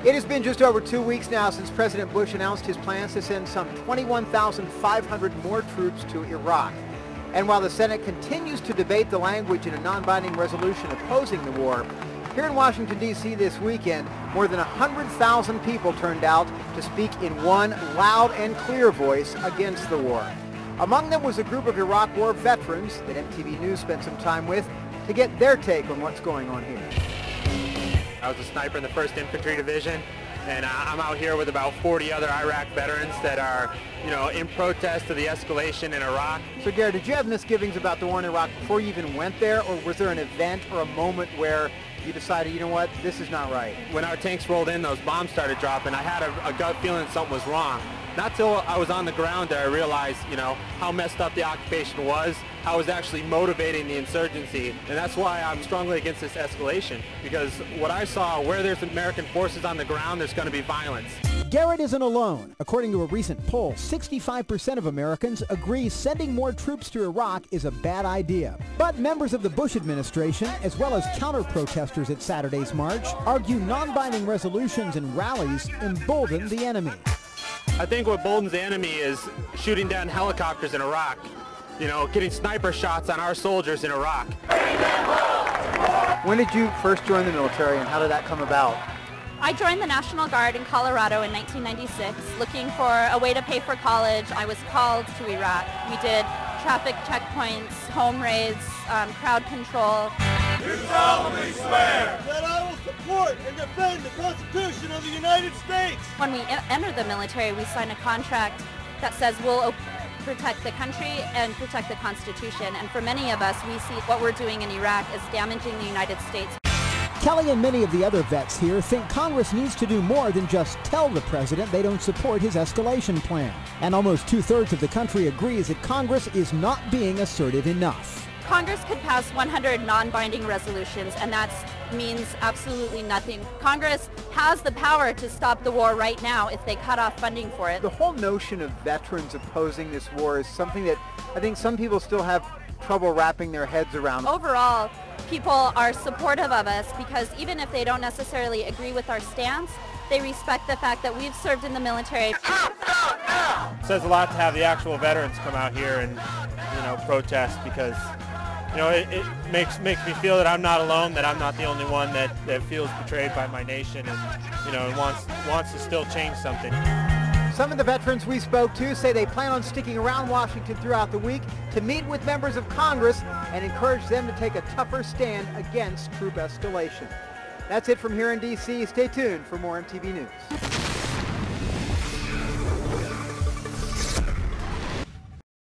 It has been just over 2 weeks now since President Bush announced his plans to send some 21,500 more troops to Iraq. And while the Senate continues to debate the language in a non-binding resolution opposing the war, here in Washington, D.C. this weekend, more than 100,000 people turned out to speak in one loud and clear voice against the war. Among them was a group of Iraq War veterans that MTV News spent some time with to get their take on what's going on here. I was a sniper in the 1st Infantry Division, and I'm out here with about 40 other Iraq veterans that are, in protest of the escalation in Iraq. So, Garrett, did you have misgivings about the war in Iraq before you even went there, or was there an event or a moment where you decided, you know what, this is not right? When our tanks rolled in, those bombs started dropping, I had a gut feeling something was wrong. Not till I was on the ground that I realized, how messed up the occupation was, how it was actually motivating the insurgency. And that's why I'm strongly against this escalation, because what I saw, where there's American forces on the ground, there's going to be violence. Garrett isn't alone. According to a recent poll, 65% of Americans agree sending more troops to Iraq is a bad idea. But members of the Bush administration, as well as counter-protesters at Saturday's march, argue non-binding resolutions and rallies embolden the enemy. I think what emboldens the enemy is shooting down helicopters in Iraq, getting sniper shots on our soldiers in Iraq. When did you first join the military, and how did that come about? I joined the National Guard in Colorado in 1996, looking for a way to pay for college. I was called to Iraq. We did traffic checkpoints, home raids, crowd control. You solemnly swear that I will support and defend the Constitution of the United States. When we enter the military, we sign a contract that says we'll protect the country and protect the Constitution. And for many of us, we see what we're doing in Iraq as damaging the United States. Kelly and many of the other vets here think Congress needs to do more than just tell the president they don't support his escalation plan. And almost 2/3 of the country agrees that Congress is not being assertive enough. Congress could pass 100 non-binding resolutions, and that means absolutely nothing. Congress has the power to stop the war right now if they cut off funding for it. The whole notion of veterans opposing this war is something that I think some people still have trouble wrapping their heads around. Overall, people are supportive of us because even if they don't necessarily agree with our stance, they respect the fact that we've served in the military. It says a lot to have the actual veterans come out here and, protest, because it makes me feel that I'm not alone, that I'm not the only one that feels betrayed by my nation and wants to still change something. Some of the veterans we spoke to say they plan on sticking around Washington throughout the week to meet with members of Congress and encourage them to take a tougher stand against troop escalation. That's it from here in D.C. Stay tuned for more MTV News.